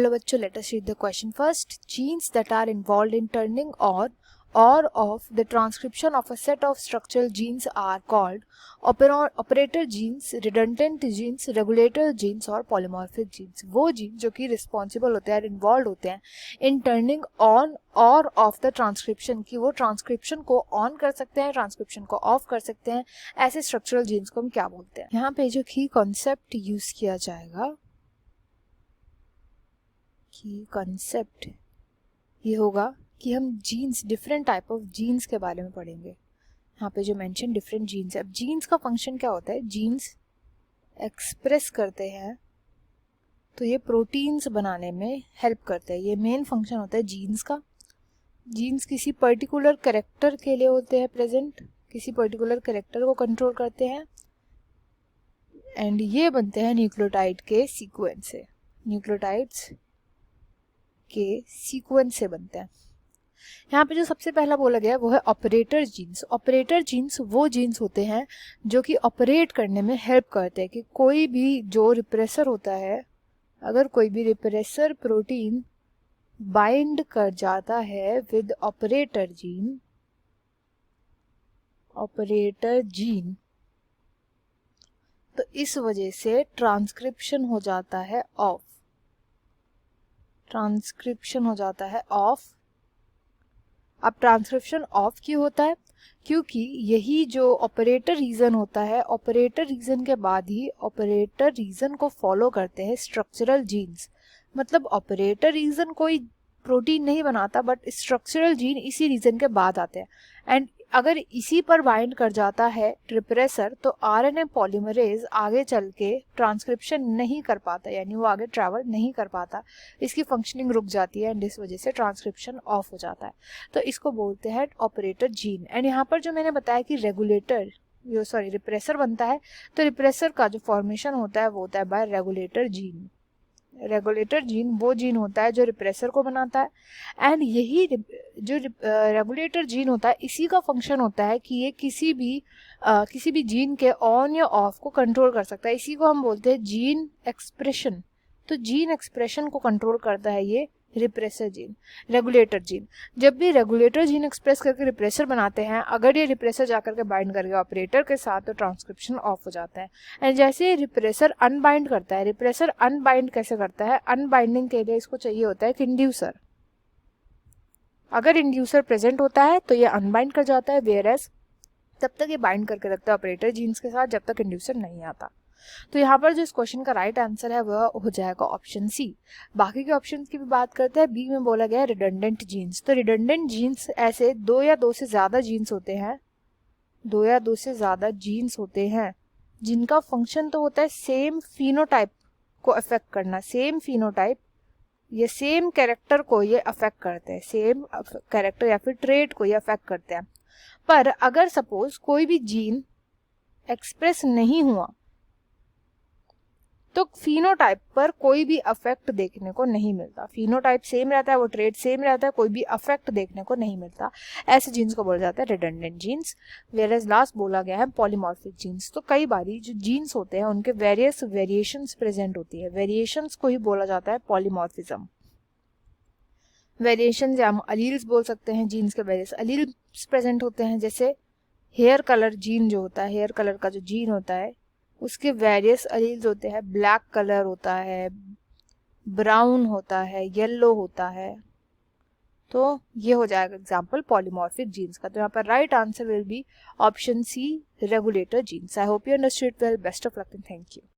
चलो बच्चों, let us read the question first. Genes that are involved in turning on or off the transcription of a set of structural genes are called operator genes, redundant genes, regulator genes और polymorphic genes. वो gene जो कि responsible होते हैं, involve होते हैं इन turning on और of the transcription, की वो ट्रांसक्रिप्शन को ऑन कर सकते हैं, ट्रांसक्रिप्शन को ऑफ कर सकते हैं. ऐसे स्ट्रक्चरल जीन्स को हम क्या बोलते हैं? यहाँ पे जो की कॉन्सेप्ट यूज किया जाएगा, की कॉन्सेप्ट ये होगा कि हम genes, different type of genes के बारे में पढ़ेंगे. यहाँ पे जो मेंशन डिफरेंट जीन्स है. अब जीन्स का फंक्शन क्या होता है? जीन्स एक्सप्रेस करते हैं तो ये प्रोटीन्स बनाने में हेल्प करते हैं. ये मेन फंक्शन होता है जीन्स का. जीन्स किसी पर्टिकुलर कैरेक्टर के लिए होते हैं प्रेजेंट, किसी पर्टिकुलर कैरेक्टर को कंट्रोल करते हैं एंड ये बनते हैं न्यूक्लियोटाइड के सीक्वेंस से. न्यूक्लियोटाइड्स के सीक्वेंस से बनते हैं. यहाँ पे जो सबसे पहला बोला गया है वो है ऑपरेटर जीन्स. ऑपरेटर जीन्स वो जीन्स होते हैं जो कि ऑपरेट करने में हेल्प करते हैं कि कोई भी जो रिप्रेसर होता है, अगर कोई भी रिप्रेसर प्रोटीन बाइंड कर जाता है विद ऑपरेटर जीन, तो इस वजह से ट्रांसक्रिप्शन हो जाता है ऑफ. अब ट्रांसक्रिप्शन ऑफ क्यों होता है? क्योंकि यही जो ऑपरेटर रीजन होता है, ऑपरेटर रीजन के बाद ही ऑपरेटर रीजन को फॉलो करते हैं स्ट्रक्चरल जीन्स. मतलब ऑपरेटर रीजन कोई प्रोटीन नहीं बनाता, बट स्ट्रक्चरल जीन इसी रीजन के बाद आते हैं. एंड अगर इसी पर बाइंड कर जाता है रिप्रेसर, तो आरएनए पॉलीमरेज आगे चल के ट्रांसक्रिप्शन नहीं कर पाता, यानी वो आगे ट्रैवल नहीं कर पाता, इसकी फंक्शनिंग रुक जाती है एंड इस वजह से ट्रांसक्रिप्शन ऑफ हो जाता है. तो इसको बोलते हैं ऑपरेटर जीन. एंड यहाँ पर जो मैंने बताया कि रिप्रेसर बनता है, तो रिप्रेसर का जो फॉर्मेशन होता है वो होता है by regulator gene. Regulator gene वो जीन होता है जो रिप्रेसर को बनाता है. एंड यही जो रेगुलेटर जीन होता है, इसी का फंक्शन होता है कि ये किसी भी जीन के ऑन या ऑफ को कंट्रोल कर सकता है. इसी को हम बोलते हैं जीन एक्सप्रेशन. तो जीन एक्सप्रेशन को कंट्रोल करता है ये रिप्रेसर जीन, रेगुलेटर जीन. जब भी रेगुलेटर जीन एक्सप्रेस करके रिप्रेसर बनाते हैं, अगर ये रिप्रेसर जाकर के बाइंड कर गया ऑपरेटर के साथ, तो ट्रांसक्रिप्शन ऑफ हो जाता है. एंड जैसे रिप्रेसर अनबाइंड करता है, रिप्रेसर अनबाइंड कैसे करता है? अनबाइंडिंग के लिए इसको चाहिए होता है एक इंड्यूसर. अगर इंड्यूसर प्रेजेंट होता है तो ये अनबाइंड कर जाता है, वेयर एज तब तक ये बाइंड करके रखता है ऑपरेटर जीन्स के साथ जब तक इंड्यूसर नहीं आता. तो यहाँ पर जो इस क्वेश्चन का राइट आंसर है वह हो जाएगा ऑप्शन सी. बाकी के ऑप्शन की भी बात करते हैं. बी में बोला गया है रिडंडेंट जीन्स. तो रिडंडेंट जीन्स ऐसे दो या दो से ज्यादा जीन्स होते हैं जिनका फंक्शन तो होता है सेम फिनोटाइप को अफेक्ट करना. सेम फिनोटाइप, ये सेम कैरेक्टर को ये अफेक्ट करते हैं, सेम कैरेक्टर या फिर ट्रेट को ये अफेक्ट करते हैं. पर अगर सपोज कोई भी जीन एक्सप्रेस नहीं हुआ तो फिनोटाइप पर कोई भी अफेक्ट देखने को नहीं मिलता. फिनोटाइप सेम रहता है, वो ट्रेट सेम रहता है, कोई भी अफेक्ट देखने को नहीं मिलता. ऐसे जीन्स को बोला जाता है रिडंडेंट जीन्स. वेयरएज लास्ट बोला गया है पॉलीमॉर्फिक जीन्स. तो कई बारी जो जीन्स होते हैं उनके वेरियस वेरिएशंस प्रेजेंट होती है. वेरिएशंस को ही बोला जाता है पॉलीमॉर्फिज्म. वेरिएशंस या हम अलील्स बोल सकते हैं. जीन्स के वेरियस अलील्स प्रेजेंट होते हैं. जैसे हेयर कलर जीन जो होता है, हेयर कलर का जो जीन होता है उसके वेरियस अलील्स होते हैं. ब्लैक कलर होता है, ब्राउन होता है, येलो होता है. तो ये हो जाएगा एग्जांपल पॉलीमॉर्फिक जीन्स का. तो यहाँ पर right answer will be option C, regulator genes. I hope you understood well. Best of luck and thank you.